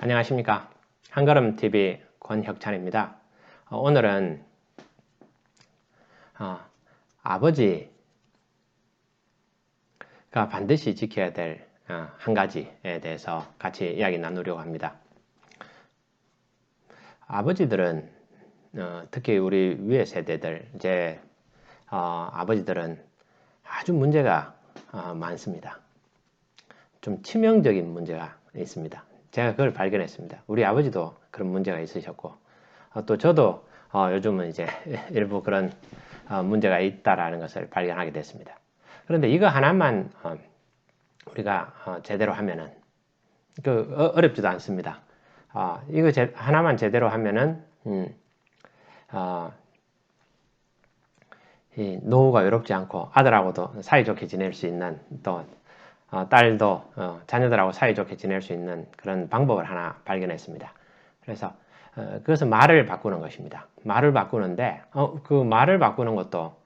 안녕하십니까. 한걸음TV 권혁찬입니다. 오늘은 아버지가 반드시 지켜야 될 한 가지에 대해서 같이 이야기 나누려고 합니다. 아버지들은 특히 우리 위의 세대들, 이제 아버지들은 아주 문제가 많습니다. 좀 치명적인 문제가 있습니다. 제가 그걸 발견했습니다. 우리 아버지도 그런 문제가 있으셨고, 또 저도 요즘은 이제 일부 그런 문제가 있다라는 것을 발견하게 됐습니다. 그런데 이거 하나만 우리가 제대로 하면은 어렵지도 않습니다. 이거 하나만 제대로 하면은 이 노후가 외롭지 않고 아들하고도 사이좋게 지낼 수 있는, 또 딸도 자녀들하고 사이좋게 지낼 수 있는 그런 방법을 하나 발견했습니다. 그래서 그것은 말을 바꾸는 것입니다. 말을 바꾸는데 그 말을 바꾸는 것도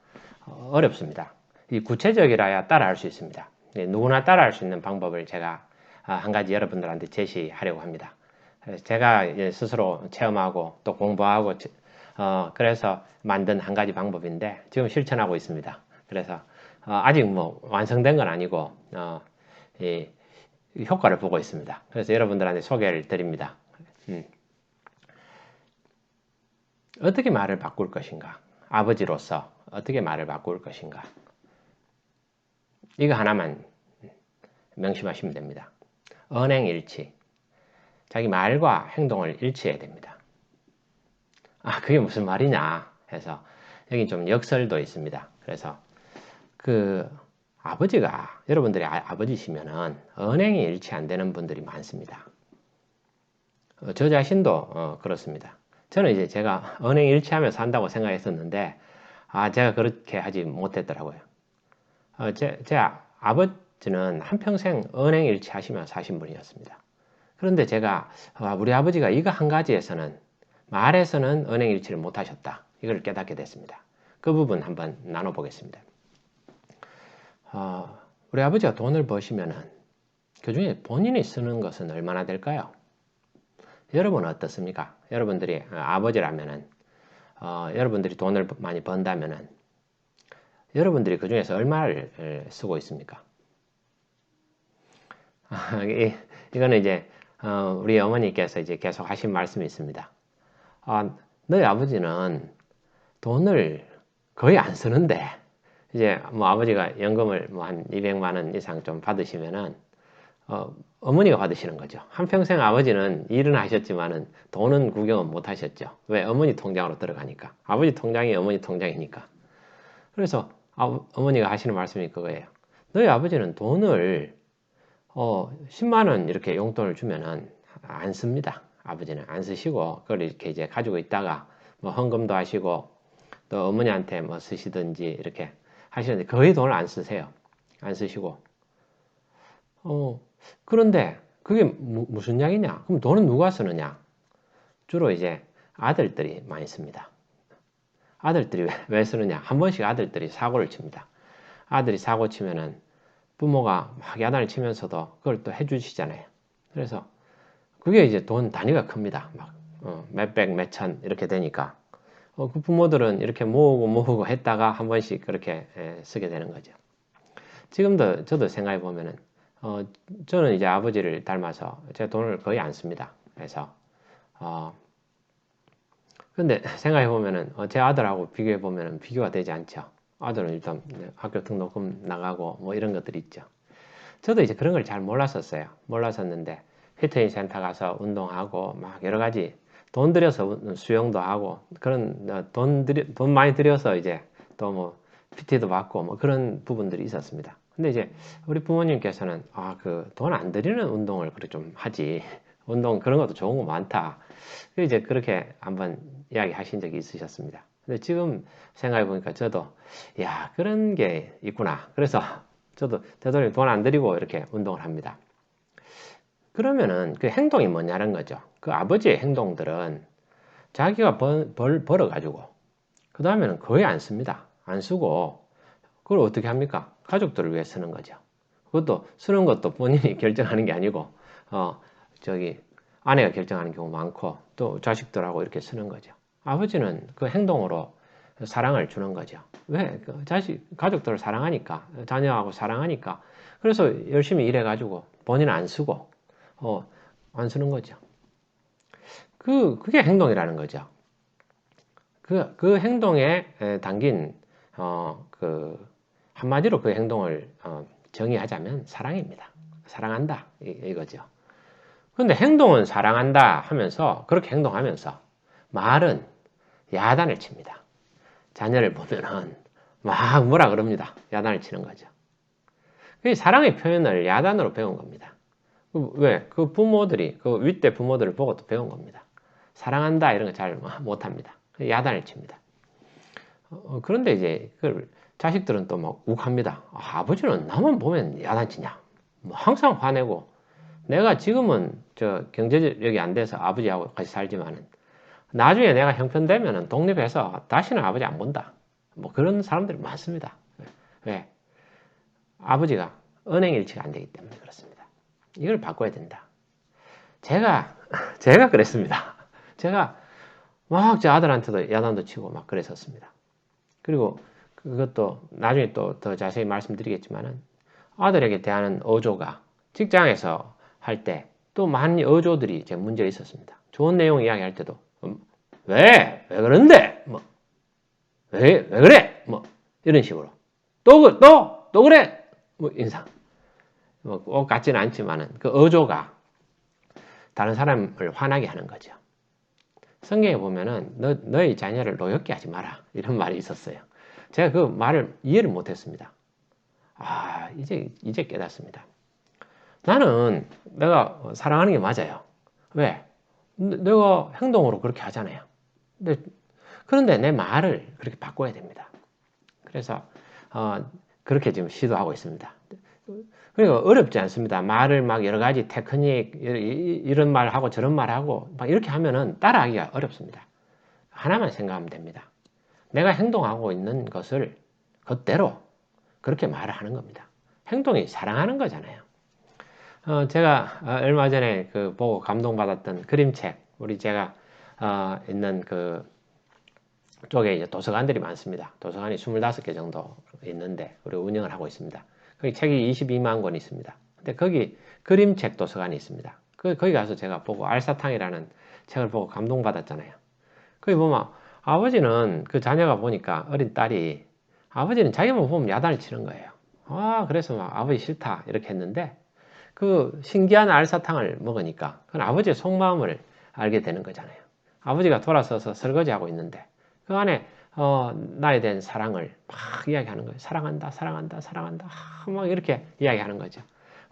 어렵습니다. 이 구체적이라야 따라할 수 있습니다. 누구나 따라할 수 있는 방법을 제가 한 가지 여러분들한테 제시하려고 합니다. 제가 스스로 체험하고 또 공부하고 그래서 만든 한 가지 방법인데 지금 실천하고 있습니다. 그래서 아직 뭐 완성된 건 아니고 이 효과를 보고 있습니다. 그래서 여러분들한테 소개를 드립니다. 어떻게 말을 바꿀 것인가? 아버지로서 어떻게 말을 바꿀 것인가? 이거 하나만 명심하시면 됩니다. 언행일치. 자기 말과 행동을 일치해야 됩니다. 그게 무슨 말이냐 해서 여기 좀 역설도 있습니다. 그래서 아버지가, 여러분들이 아버지시면은 언행이 일치 안 되는 분들이 많습니다. 저 자신도 그렇습니다. 저는 이제 제가 언행 일치하면서 산다고 생각했었는데, 제가 그렇게 하지 못했더라고요. 제 아버지는 한평생 언행 일치하시면서 사신 분이었습니다. 그런데 제가, 우리 아버지가 이거 한 가지에서는, 말에서는 언행 일치를 못 하셨다. 이걸 깨닫게 됐습니다. 그 부분 한번 나눠보겠습니다. 우리 아버지가 돈을 버시면은, 그 중에 본인이 쓰는 것은 얼마나 될까요? 여러분은 어떻습니까? 여러분들이 아버지라면은, 여러분들이 돈을 많이 번다면은, 여러분들이 그 중에서 얼마를 쓰고 있습니까? 이거는 이제, 우리 어머니께서 이제 계속 하신 말씀이 있습니다. 너희 아버지는 돈을 거의 안 쓰는데, 이제 뭐 아버지가 연금을 뭐 한 200만 원 이상 좀 받으시면은, 어머니가 받으시는 거죠. 한평생 아버지는 일은 하셨지만은 돈은 구경은 못 하셨죠. 왜? 어머니 통장으로 들어가니까. 아버지 통장이 어머니 통장이니까. 그래서 어머니가 하시는 말씀이 그거예요. 너희 아버지는 돈을 10만 원 이렇게 용돈을 주면은 안 씁니다. 아버지는 안 쓰시고 그걸 이렇게 이제 가지고 있다가 뭐 헌금도 하시고 또 어머니한테 뭐 쓰시든지 이렇게 하시는데 거의 돈을 안 쓰세요. 안 쓰시고. 그런데 그게 무슨 이야기냐? 그럼 돈은 누가 쓰느냐? 주로 이제 아들들이 많이 씁니다. 아들들이 왜 쓰느냐? 한 번씩 아들들이 사고를 칩니다. 아들이 사고 치면은 부모가 막 야단을 치면서도 그걸 또 해주시잖아요. 그래서 그게 이제 돈 단위가 큽니다. 막 몇백, 몇천 이렇게 되니까 그 부모들은 이렇게 모으고 했다가 한 번씩 그렇게 쓰게 되는 거죠. 지금도 저도 생각해 보면은 저는 이제 아버지를 닮아서 제 돈을 거의 안 씁니다. 그래서 근데 생각해 보면은 제 아들하고 비교해 보면은 비교가 되지 않죠. 아들은 일단 학교 등록금 나가고 뭐 이런 것들이 있죠. 저도 이제 그런 걸 잘 몰랐었어요. 몰랐었는데 피트니스 센터 가서 운동하고 막 여러 가지 돈 들여서 수영도 하고 그런 돈 많이 들여서 이제 또 뭐 PT도 받고 뭐 그런 부분들이 있었습니다. 근데 이제 우리 부모님께서는 그 돈 안 들이는 운동을 그렇게 좀 하지. 운동 그런 것도 좋은 거 많다. 이제 그렇게 한번 이야기하신 적이 있으셨습니다. 근데 지금 생각해 보니까 저도 그런 게 있구나. 그래서 저도 되도록이면 돈 안 들이고 이렇게 운동을 합니다. 그러면은 그 행동이 뭐냐는 거죠. 그 아버지의 행동들은 자기가 벌어가지고 그 다음에는 거의 안 씁니다. 안 쓰고 그걸 어떻게 합니까? 가족들을 위해 쓰는 거죠. 그것도 쓰는 것도 본인이 결정하는 게 아니고 아내가 결정하는 경우 많고 또 자식들하고 이렇게 쓰는 거죠. 아버지는 그 행동으로 사랑을 주는 거죠. 왜? 그 가족들을 사랑하니까, 자녀하고 사랑하니까. 그래서 열심히 일해가지고 본인은 안 쓰고, 안 쓰는 거죠. 그게 행동이라는 거죠. 그 행동에 담긴, 한마디로 그 행동을 정의하자면 사랑입니다. 사랑한다. 이거죠. 근데 행동은 사랑한다 하면서, 그렇게 행동하면서, 말은 야단을 칩니다. 자녀를 보면은 막 뭐라 그럽니다. 야단을 치는 거죠. 사랑의 표현을 야단으로 배운 겁니다. 왜? 그 부모들이, 그 윗대 부모들을 보고 또 배운 겁니다. 사랑한다 이런 거 잘 못합니다. 야단을 칩니다. 그런데 이제 그 자식들은 또 막 욱합니다. 아버지는 나만 보면 야단치냐? 뭐 항상 화내고 내가 지금은 저 경제력이 안 돼서 아버지하고 같이 살지만은 나중에 내가 형편되면은 독립해서 다시는 아버지 안 본다. 뭐 그런 사람들이 많습니다. 왜? 아버지가 은행 일치가 안 되기 때문에 그렇습니다. 이걸 바꿔야 된다. 제가 그랬습니다. 제가 막 제 아들한테도 야단도 치고 막 그랬었습니다. 그리고 그것도 나중에 또 더 자세히 말씀드리겠지만은 아들에게 대하는 어조가 직장에서 할 때 또 많은 어조들이 이제 문제가 있었습니다. 좋은 내용 이야기할 때도 왜 그런데 뭐 왜 그래 뭐 이런 식으로 또 그래 뭐 인상 뭐 꼭 같지는 않지만은 그 어조가 다른 사람을 화나게 하는 거죠. 성경에 보면은 너의 자녀를 노엽게 하지 마라 이런 말이 있었어요. 제가 그 말을 이해를 못했습니다. 이제 깨닫습니다. 나는 내가 사랑하는 게 맞아요. 왜? 내가 행동으로 그렇게 하잖아요. 그런데 내 말을 그렇게 바꿔야 됩니다. 그래서 그렇게 지금 시도하고 있습니다. 그러니까 어렵지 않습니다. 말을 막 여러 가지 테크닉 이런 말하고 저런 말하고 막 이렇게 하면은 따라하기가 어렵습니다. 하나만 생각하면 됩니다. 내가 행동하고 있는 것을 그대로 그렇게 말을 하는 겁니다. 행동이 사랑하는 거잖아요. 제가 얼마 전에 그 보고 감동받았던 그림책, 우리 제가 있는 그 쪽에 이제 도서관들이 많습니다. 도서관이 25개 정도 있는데 우리 운영을 하고 있습니다. 거기 책이 22만 권 있습니다. 근데 거기 그림책 도서관이 있습니다. 거기 가서 제가 보고 알사탕이라는 책을 보고 감동받았잖아요. 거기 보면 아버지는 그 자녀가 보니까 어린 딸이 아버지는 자기만 보면 야단을 치는 거예요. 그래서 막 아버지 싫다 이렇게 했는데 그 신기한 알사탕을 먹으니까 그건 아버지의 속마음을 알게 되는 거잖아요. 아버지가 돌아서서 설거지하고 있는데 그 안에 나에 대한 사랑을 막 이야기하는 거예요. 사랑한다, 사랑한다, 사랑한다. 막 이렇게 이야기하는 거죠.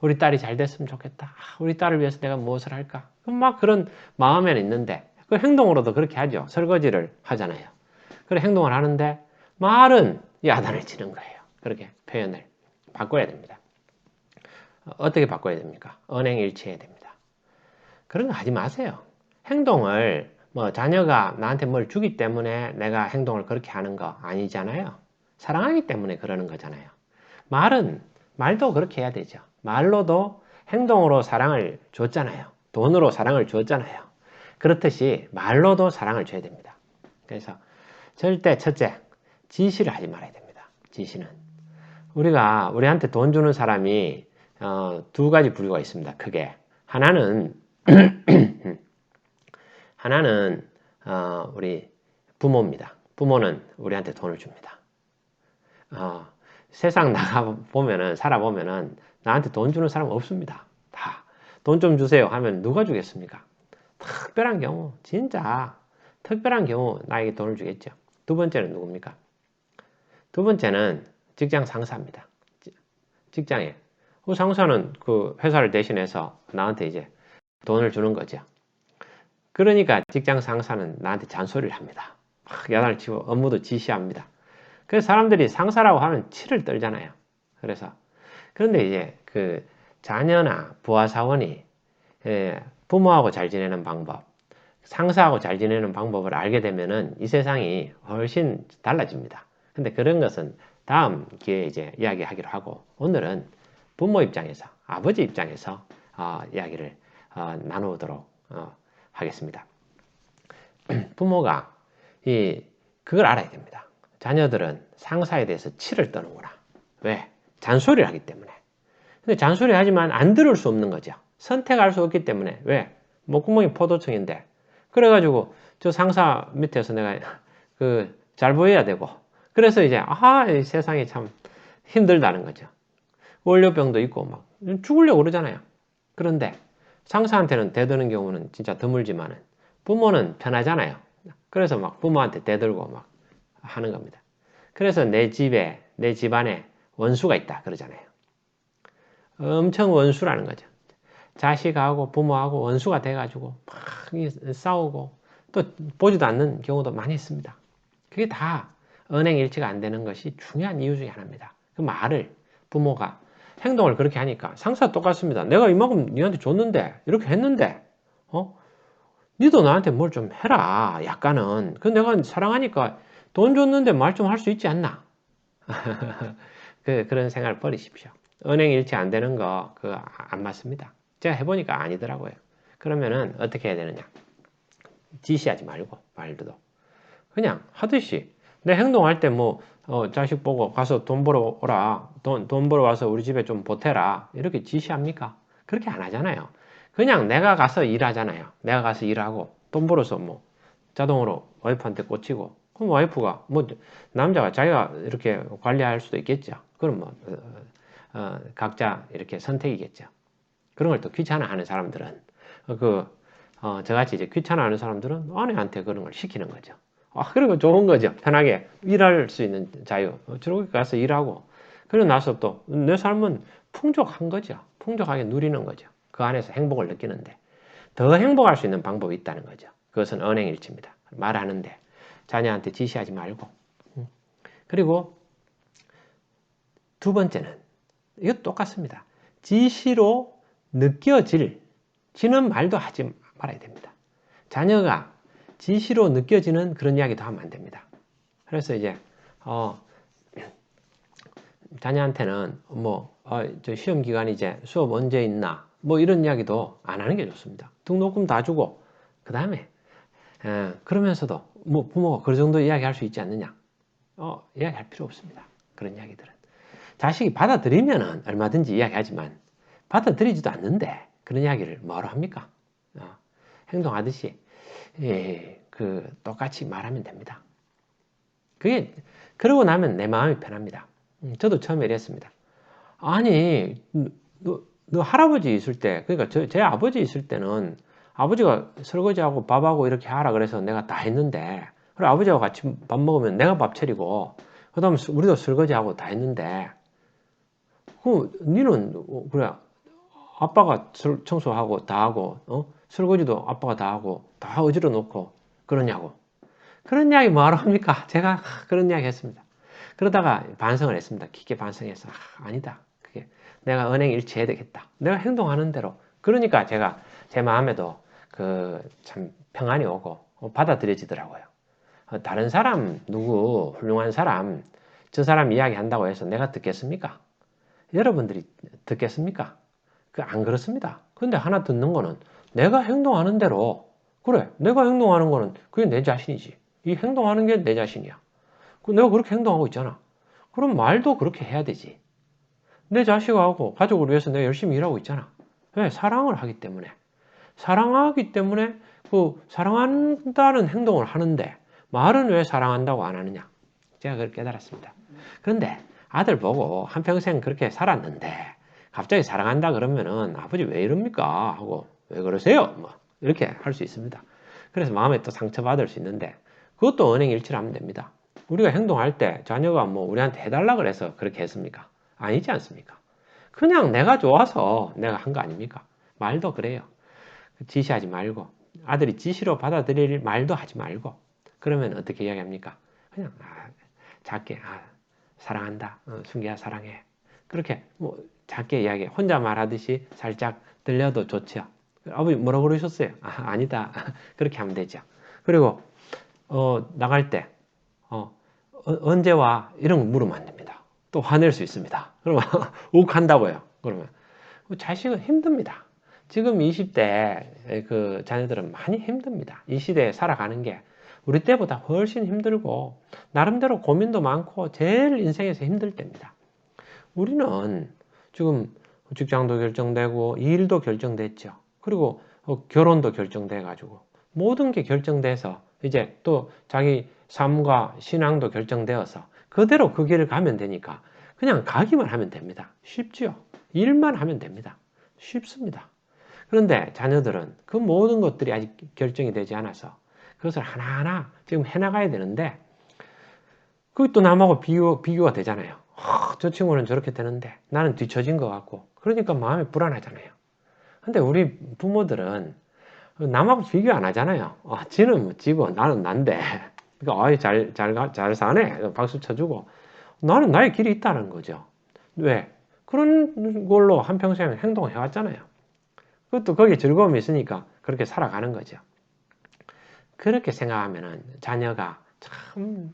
우리 딸이 잘 됐으면 좋겠다. 우리 딸을 위해서 내가 무엇을 할까? 막 그런 마음에는 있는데 그 행동으로도 그렇게 하죠. 설거지를 하잖아요. 그래 행동을 하는데 말은 야단을 치는 거예요. 그렇게 표현을 바꿔야 됩니다. 어떻게 바꿔야 됩니까? 언행일치해야 됩니다. 그런 거 하지 마세요. 행동을 뭐 자녀가 나한테 뭘 주기 때문에 내가 행동을 그렇게 하는 거 아니잖아요. 사랑하기 때문에 그러는 거잖아요. 말도 그렇게 해야 되죠. 말로도 행동으로 사랑을 줬잖아요. 돈으로 사랑을 줬잖아요. 그렇듯이 말로도 사랑을 줘야 됩니다. 그래서 절대 첫째, 지시를 하지 말아야 됩니다. 지시는. 우리한테 돈 주는 사람이 두 가지 부류가 있습니다. 크게. 하나는 우리 부모입니다. 부모는 우리한테 돈을 줍니다. 세상 살아보면은 나한테 돈 주는 사람 없습니다. 다 돈 좀 주세요 하면 누가 주겠습니까? 특별한 경우, 진짜 특별한 경우 나에게 돈을 주겠죠. 두 번째는 누굽니까? 두 번째는 직장 상사입니다. 직장에. 그 상사는 그 회사를 대신해서 나한테 이제 돈을 주는 거죠. 그러니까 직장 상사는 나한테 잔소리를 합니다. 막 야단을 치고 업무도 지시합니다. 그래서 사람들이 상사라고 하면 치를 떨잖아요. 그런데 이제 그 자녀나 부하 사원이 부모하고 잘 지내는 방법, 상사하고 잘 지내는 방법을 알게 되면은 이 세상이 훨씬 달라집니다. 근데 그런 것은 다음 기회에 이제 이야기하기로 하고 오늘은 부모 입장에서, 아버지 입장에서 이야기를 나누도록 하겠습니다. 부모가 그걸 알아야 됩니다. 자녀들은 상사에 대해서 치를 떠는구나. 왜? 잔소리를 하기 때문에. 근데 잔소리 하지만 안 들을 수 없는 거죠. 선택할 수 없기 때문에. 왜? 목구멍이 포도청인데. 그래가지고 저 상사 밑에서 내가 잘 보여야 되고. 그래서 이제 이 세상이 참 힘들다는 거죠. 월요병도 있고 막 죽으려고 그러잖아요. 그런데 상사한테는 대드는 경우는 진짜 드물지만은 부모는 편하잖아요. 그래서 막 부모한테 대들고 막 하는 겁니다. 그래서 내 집안에 원수가 있다 그러잖아요. 엄청 원수라는 거죠. 자식하고 부모하고 원수가 돼가지고 막 싸우고 또 보지도 않는 경우도 많이 있습니다. 그게 다 언행일치가 안 되는 것이 중요한 이유 중에 하나입니다. 그 말을 부모가 행동을 그렇게 하니까 상사 똑같습니다. 내가 이만큼 니한테 줬는데 이렇게 했는데 니도 나한테 뭘 좀 해라. 약간은. 그 내가 사랑하니까 돈 줬는데 말 좀 할 수 있지 않나? 그런 생각을 버리십시오. 언행일치 안 되는 거 안 맞습니다. 제가 해보니까 아니더라고요. 그러면은 어떻게 해야 되느냐? 지시하지 말고 말도 그냥 하듯이 내 행동할 때 자식 보고 가서 돈 벌어 오라. 돈 벌어 와서 우리 집에 좀 보태라. 이렇게 지시합니까? 그렇게 안 하잖아요. 그냥 내가 가서 일하잖아요. 내가 가서 일하고 돈 벌어서 자동으로 와이프한테 꽂히고 그럼 와이프가 남자가 자기가 이렇게 관리할 수도 있겠죠. 그럼 각자 이렇게 선택이겠죠. 그런 걸 또 귀찮아하는 사람들은 저같이 이제 귀찮아하는 사람들은 아내한테 그런 걸 시키는 거죠. 그리고 좋은 거죠. 편하게 일할 수 있는 자유. 저렇게 가서 일하고 그러고 나서 또 내 삶은 풍족한 거죠. 풍족하게 누리는 거죠. 그 안에서 행복을 느끼는데 더 행복할 수 있는 방법이 있다는 거죠. 그것은 언행일치입니다. 말하는데 자녀한테 지시하지 말고. 그리고 두 번째는 이거 똑같습니다. 지시로 느껴지는 말도 하지 말아야 됩니다. 자녀가 지시로 느껴지는 그런 이야기도 하면 안 됩니다. 그래서 이제 자녀한테는 저 시험 기간이 이제 수업 언제 있나 이런 이야기도 안 하는 게 좋습니다. 등록금 다 주고 그 다음에 그러면서도 부모가 그 정도 이야기할 수 있지 않느냐? 이야기할 필요 없습니다. 그런 이야기들은 자식이 받아들이면은 얼마든지 이야기하지만 받아들이지도 않는데 그런 이야기를 뭐로 합니까? 행동하듯이 똑같이 말하면 됩니다. 그러고 나면 내 마음이 편합니다. 저도 처음에 이랬습니다. 아니, 너 할아버지 있을 때, 그러니까 제 아버지 있을 때는 아버지가 설거지하고 밥하고 이렇게 하라 그래서 내가 다 했는데, 그리고 아버지하고 같이 밥 먹으면 내가 밥 차리고, 그 다음에 우리도 설거지하고 다 했는데, 니는, 그래, 아빠가 청소하고 다 하고, 설거지도 아빠가 다 하고, 다 어지러 놓고, 그러냐고. 그런 이야기 뭐하러 합니까? 제가 그런 이야기 했습니다. 그러다가 반성을 했습니다. 깊게 반성해서 아니다. 그게 내가 언행일치해야 되겠다. 내가 행동하는 대로. 그러니까 제가 제 마음에도 참 평안이 오고 받아들여지더라고요. 다른 사람 누구 훌륭한 사람 저 사람 이야기 한다고 해서 내가 듣겠습니까? 여러분들이 듣겠습니까? 안 그렇습니다. 근데 하나 듣는 거는 내가 행동하는 대로 그래 내가 행동하는 거는 그게 내 자신이지. 이 행동하는 게 내 자신이야. 내가 그렇게 행동하고 있잖아. 그럼 말도 그렇게 해야 되지. 내 자식하고 가족을 위해서 내가 열심히 일하고 있잖아. 왜? 사랑을 하기 때문에. 사랑하기 때문에 사랑한다는 행동을 하는데 말은 왜 사랑한다고 안 하느냐. 제가 그걸 깨달았습니다. 그런데 아들 보고 한평생 그렇게 살았는데 갑자기 사랑한다 그러면은 아버지 왜 이럽니까? 하고 왜 그러세요? 이렇게 할 수 있습니다. 그래서 마음에 또 상처받을 수 있는데 그것도 언행일치를 하면 됩니다. 우리가 행동할 때 자녀가 우리한테 해달라 그래서 그렇게 했습니까? 아니지 않습니까? 그냥 내가 좋아서 내가 한 거 아닙니까? 말도 그래요. 지시하지 말고 아들이 지시로 받아들일 말도 하지 말고 그러면 어떻게 이야기합니까? 그냥 작게 사랑한다. 순기야 사랑해. 그렇게 작게 이야기해. 혼자 말하듯이 살짝 들려도 좋죠. 아버지 뭐라고 그러셨어요? 아니다. 그렇게 하면 되죠. 그리고 나갈 때 언제 와? 이런 거 물으면 안 됩니다. 또 화낼 수 있습니다. 그러면 욱한다고요. 그러면 자식은 힘듭니다. 지금 20대 그 자녀들은 많이 힘듭니다. 이 시대에 살아가는 게 우리 때보다 훨씬 힘들고 나름대로 고민도 많고 제일 인생에서 힘들 때입니다. 우리는 지금 직장도 결정되고 일도 결정됐죠. 그리고 결혼도 결정돼 가지고 모든 게 결정돼서 이제 또 자기 삶과 신앙도 결정되어서 그대로 그 길을 가면 되니까 그냥 가기만 하면 됩니다. 쉽지요. 일만 하면 됩니다. 쉽습니다. 그런데 자녀들은 그 모든 것들이 아직 결정이 되지 않아서 그것을 하나하나 지금 해나가야 되는데 그게 또 남하고 비교가 되잖아요. 저 친구는 저렇게 되는데 나는 뒤처진 것 같고 그러니까 마음이 불안하잖아요. 근데 우리 부모들은 남하고 비교 안 하잖아요. 지는 뭐 지고 나는 난데 그러니까 아이 잘 사네 박수 쳐주고 나는 나의 길이 있다는 거죠. 왜? 그런 걸로 한평생 행동을 해왔잖아요. 그것도 거기에 즐거움이 있으니까 그렇게 살아가는 거죠. 그렇게 생각하면은 자녀가 참,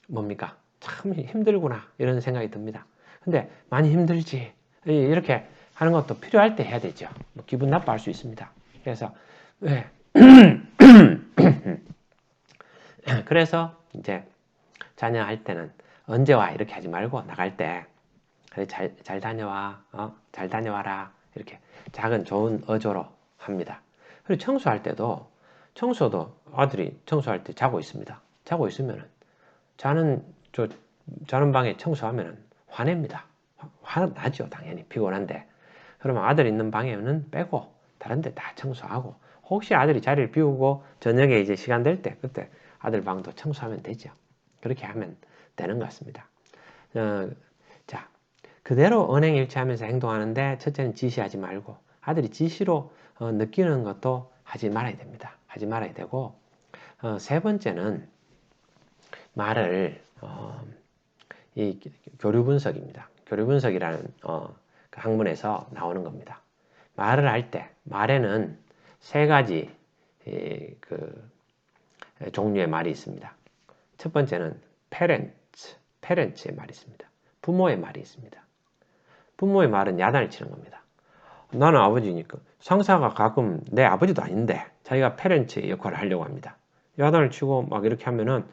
뭡니까? 참 힘들구나. 이런 생각이 듭니다. 근데 많이 힘들지. 이렇게 하는 것도 필요할 때 해야 되죠. 뭐 기분 나빠할 수 있습니다. 그래서, 왜? 그래서 이제 자녀 할 때는 언제 와? 이렇게 하지 말고 나갈 때 그래, 잘 다녀와. 잘 다녀와라. 이렇게 작은 좋은 어조로 합니다. 그리고 청소할 때도 청소도 아들이 청소할 때 자고 있습니다. 자고 있으면은 자는 방에 청소하면은 화냅니다. 화나죠, 당연히 피곤한데. 그러면 아들 있는 방에는 빼고 다른 데 다 청소하고 혹시 아들이 자리를 비우고 저녁에 이제 시간 될 때 그때 아들 방도 청소하면 되죠. 그렇게 하면 되는 것 같습니다. 자, 그대로 언행일치하면서 행동하는데 첫째는 지시하지 말고 아들이 지시로 느끼는 것도 하지 말아야 됩니다. 하지 말아야 되고 세 번째는 말을 이 교류 분석입니다. 교류 분석이라는 그 학문에서 나오는 겁니다. 말을 할 때 말에는 세 가지 그 종류의 말이 있습니다. 첫 번째는 parent의 말이 있습니다. 부모의 말이 있습니다. 부모의 말은 야단을 치는 겁니다. 나는 아버지니까 상사가 가끔 내 아버지도 아닌데 자기가 페렌츠의 역할을 하려고 합니다. 야단을 치고 막 이렇게 하면은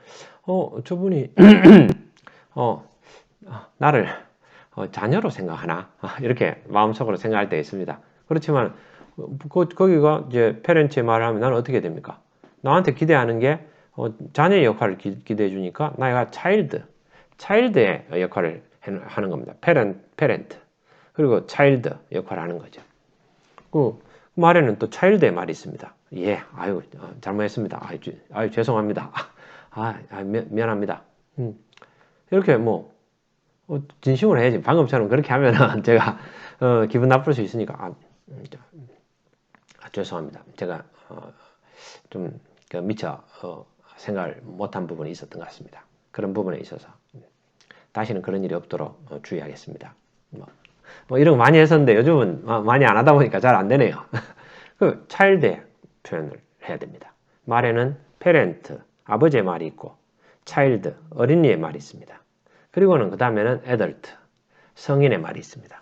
저분이 나를 자녀로 생각하나 이렇게 마음속으로 생각할 때 있습니다. 그렇지만 거기가 이제 페렌츠의 말을 하면 나는 어떻게 됩니까? 나한테 기대하는 게 자녀의 역할을 기대해 주니까 나가 차일드의 역할을 하는 겁니다. 페렌트 그리고 차일드 역할을 하는 거죠. 그 말에는 또 차일드의 말이 있습니다. 예, 아유, 잘못했습니다. 아유, 죄송합니다. 미안합니다. 이렇게 뭐, 진심으로 해야지. 방금처럼 그렇게 하면은 제가, 기분 나쁠 수 있으니까, 죄송합니다. 제가, 좀, 미처, 생각을 못한 부분이 있었던 것 같습니다. 그런 부분에 있어서. 다시는 그런 일이 없도록 주의하겠습니다. 뭐 이런 거 많이 했었는데 요즘은 많이 안 하다 보니까 잘 안 되네요. 그 child의 표현을 해야 됩니다. 말에는 parent, 아버지의 말이 있고 child, 어린이의 말이 있습니다. 그리고는 그 다음에는 adult, 성인의 말이 있습니다.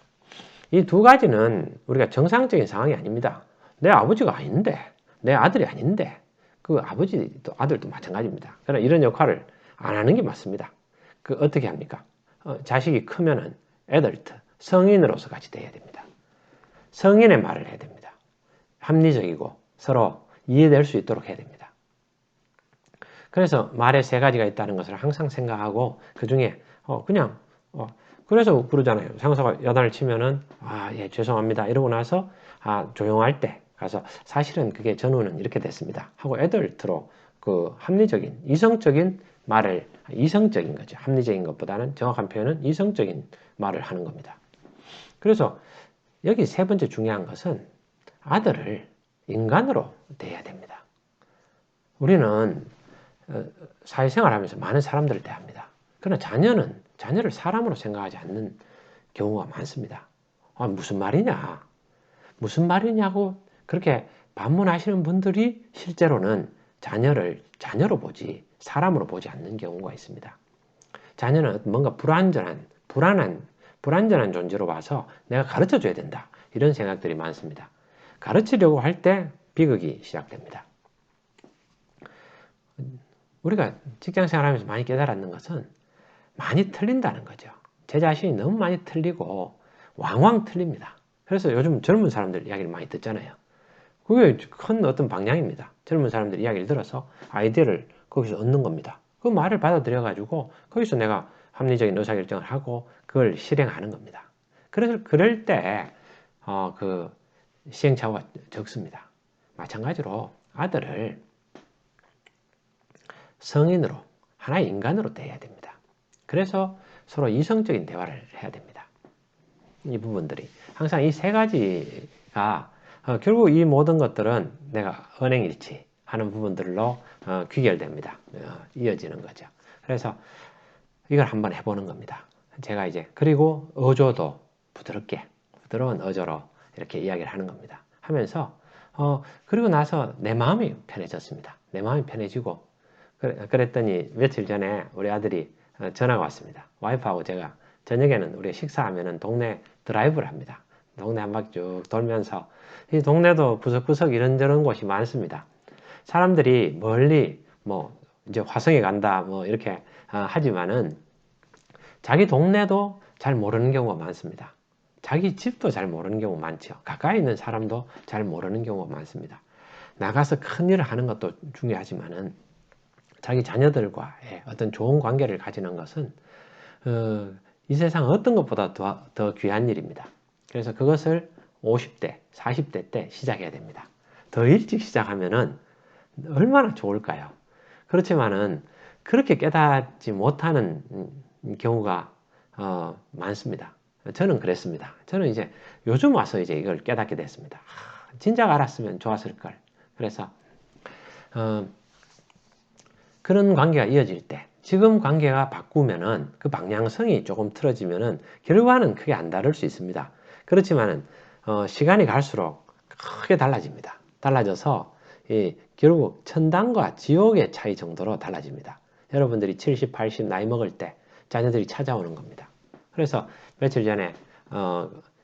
이 두 가지는 우리가 정상적인 상황이 아닙니다. 내 아버지가 아닌데, 내 아들이 아닌데 그 아버지도 아들도 마찬가지입니다. 그러나 이런 역할을 안 하는 게 맞습니다. 그 어떻게 합니까? 자식이 크면은 adult, 성인으로서 같이 돼야 됩니다. 성인의 말을 해야 됩니다. 합리적이고 서로 이해될 수 있도록 해야 됩니다. 그래서 말에 세 가지가 있다는 것을 항상 생각하고 그 중에 그래서 그러잖아요. 상사가 야단을 치면은 예, 죄송합니다. 이러고 나서 조용할 때 가서 사실은 그게 전후는 이렇게 됐습니다. 하고 애들트로 그 합리적인 이성적인 말을 이성적인 거죠. 합리적인 것보다는 정확한 표현은 이성적인 말을 하는 겁니다. 그래서 여기 세 번째 중요한 것은 아들을 인간으로 대해야 됩니다. 우리는 사회생활 하면서 많은 사람들을 대합니다. 그러나 자녀를 사람으로 생각하지 않는 경우가 많습니다. 무슨 말이냐? 무슨 말이냐고 그렇게 반문하시는 분들이 실제로는 자녀를 자녀로 보지 사람으로 보지 않는 경우가 있습니다. 자녀는 뭔가 불안한 불완전한 존재로 봐서 내가 가르쳐 줘야 된다. 이런 생각들이 많습니다. 가르치려고 할 때 비극이 시작됩니다. 우리가 직장생활하면서 많이 깨달았는 것은 많이 틀린다는 거죠. 제 자신이 너무 많이 틀리고 왕왕 틀립니다. 그래서 요즘 젊은 사람들 이야기를 많이 듣잖아요. 그게 큰 어떤 방향입니다. 젊은 사람들 이야기를 들어서 아이디어를 거기서 얻는 겁니다. 그 말을 받아들여가지고 거기서 내가 합리적인 의사결정을 하고 그걸 실행하는 겁니다. 그래서 그럴 때 그 시행착오가 적습니다. 마찬가지로 아들을 성인으로, 하나의 인간으로 대해야 됩니다. 그래서 서로 이성적인 대화를 해야 됩니다. 이 부분들이 항상 이 세 가지가 결국 이 모든 것들은 내가 언행일치 하는 부분들로 귀결됩니다. 이어지는 거죠. 그래서 이걸 한번 해보는 겁니다. 제가 이제 그리고 어조도 부드럽게 부드러운 어조로 이렇게 이야기를 하는 겁니다. 하면서 그리고 나서 내 마음이 편해졌습니다. 내 마음이 편해지고 그랬더니 며칠 전에 우리 아들이 전화가 왔습니다. 와이프하고 제가 저녁에는 우리 식사하면은 동네 드라이브를 합니다. 동네 한 바퀴 쭉 돌면서 이 동네도 구석구석 이런저런 곳이 많습니다. 사람들이 멀리 뭐 이제 화성에 간다 뭐 이렇게 하지만은 자기 동네도 잘 모르는 경우가 많습니다. 자기 집도 잘 모르는 경우가 많죠. 가까이 있는 사람도 잘 모르는 경우가 많습니다. 나가서 큰 일을 하는 것도 중요하지만은 자기 자녀들과의 어떤 좋은 관계를 가지는 것은 이 세상 어떤 것보다 더 귀한 일입니다. 그래서 그것을 50대, 40대 때 시작해야 됩니다. 더 일찍 시작하면은 얼마나 좋을까요? 그렇지만은 그렇게 깨닫지 못하는 경우가 많습니다. 저는 그랬습니다. 저는 이제 요즘 와서 이제 이걸 깨닫게 됐습니다. 진작 알았으면 좋았을 걸. 그래서 그런 관계가 이어질 때 지금 관계가 바꾸면은 그 방향성이 조금 틀어지면은 결과는 크게 안 다를 수 있습니다. 그렇지만은 시간이 갈수록 크게 달라집니다. 달라져서 결국 천당과 지옥의 차이 정도로 달라집니다. 여러분들이 70, 80 나이 먹을 때 자녀들이 찾아오는 겁니다. 그래서 며칠 전에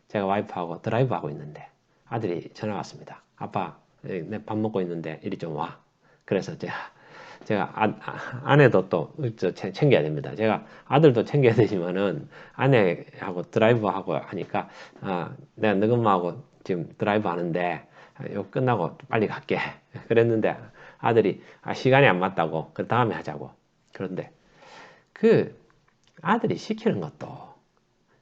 제가 와이프하고 드라이브하고 있는데 아들이 전화 왔습니다. 아빠, 내 밥 먹고 있는데 이리 좀 와. 그래서 제가 아내도 또 챙겨야 됩니다. 제가 아들도 챙겨야 되지만은 아내하고 드라이브하고 하니까 내가 너희 엄마하고 지금 드라이브 하는데 이거 끝나고 빨리 갈게. 그랬는데 아들이 시간이 안 맞다고 그 다음에 하자고. 그런데 그 아들이 시키는 것도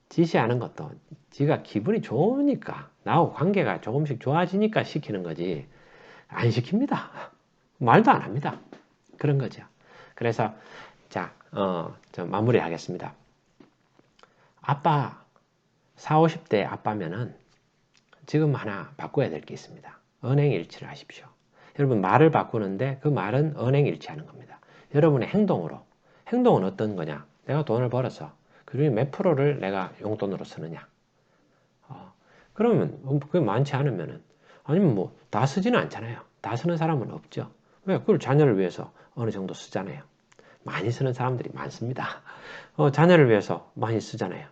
지시하는 것도 지가 기분이 좋으니까 나하고 관계가 조금씩 좋아지니까 시키는 거지 안 시킵니다. 말도 안 합니다. 그런 거죠. 그래서 자, 좀 마무리 하겠습니다. 아빠 40, 50대 아빠면은 지금 하나 바꿔야 될 게 있습니다. 언행일치를 하십시오. 여러분 말을 바꾸는데 그 말은 언행일치하는 겁니다. 여러분의 행동으로 행동은 어떤 거냐? 내가 돈을 벌어서 그중에 몇 프로를 내가 용돈으로 쓰느냐? 그러면 그게 많지 않으면은 아니면 뭐 다 쓰지는 않잖아요. 다 쓰는 사람은 없죠. 왜? 그걸 자녀를 위해서 어느 정도 쓰잖아요. 많이 쓰는 사람들이 많습니다. 자녀를 위해서 많이 쓰잖아요.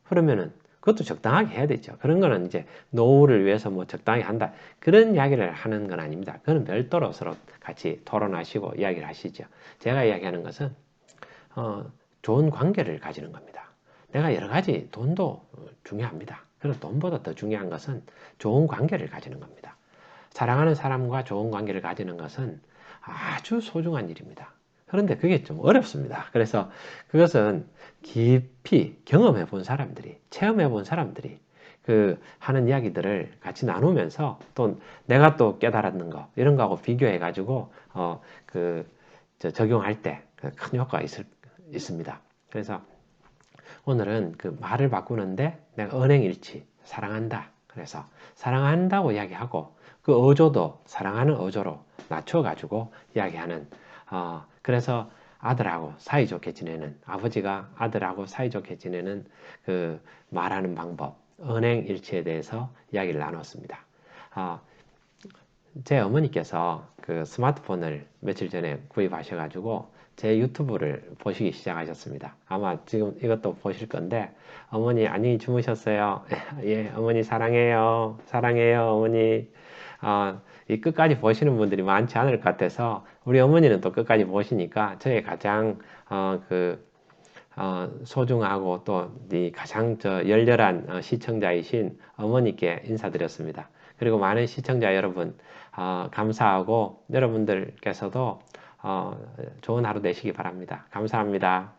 그러면은 그것도 적당하게 해야 되죠. 그런 거는 이제 노후를 위해서 뭐 적당히 한다. 그런 이야기를 하는 건 아닙니다. 그건 별도로 서로 같이 토론하시고 이야기를 하시죠. 제가 이야기하는 것은 좋은 관계를 가지는 겁니다. 내가 여러 가지 돈도 중요합니다. 그리고 돈보다 더 중요한 것은 좋은 관계를 가지는 겁니다. 사랑하는 사람과 좋은 관계를 가지는 것은 아주 소중한 일입니다. 그런데 그게 좀 어렵습니다. 그래서 그것은 깊이 경험해 본 사람들이, 체험해 본 사람들이 그 하는 이야기들을 같이 나누면서 또 내가 또 깨달았는 거, 이런 거하고 비교해 가지고, 적용할 때 큰 효과가 있습니다. 그래서 오늘은 그 말을 바꾸는데 내가 언행일치, 사랑한다. 그래서 사랑한다고 이야기하고 그 어조도 사랑하는 어조로 낮춰가지고 이야기하는 그래서 아들하고 사이좋게 지내는 아버지가 아들하고 사이좋게 지내는 그 말하는 방법 언행일치에 대해서 이야기를 나눴습니다. 제 어머니께서 그 스마트폰을 며칠 전에 구입하셔가지고 제 유튜브를 보시기 시작하셨습니다. 아마 지금 이것도 보실 건데, 어머니 안녕히 주무셨어요. 예, 어머니 사랑해요. 사랑해요, 어머니. 이 끝까지 보시는 분들이 많지 않을 것 같아서, 우리 어머니는 또 끝까지 보시니까 저의 가장, 소중하고 또 이 가장 열렬한 시청자이신 어머니께 인사드렸습니다. 그리고 많은 시청자 여러분, 감사하고 여러분들께서도 좋은 하루 되시기 바랍니다. 감사합니다.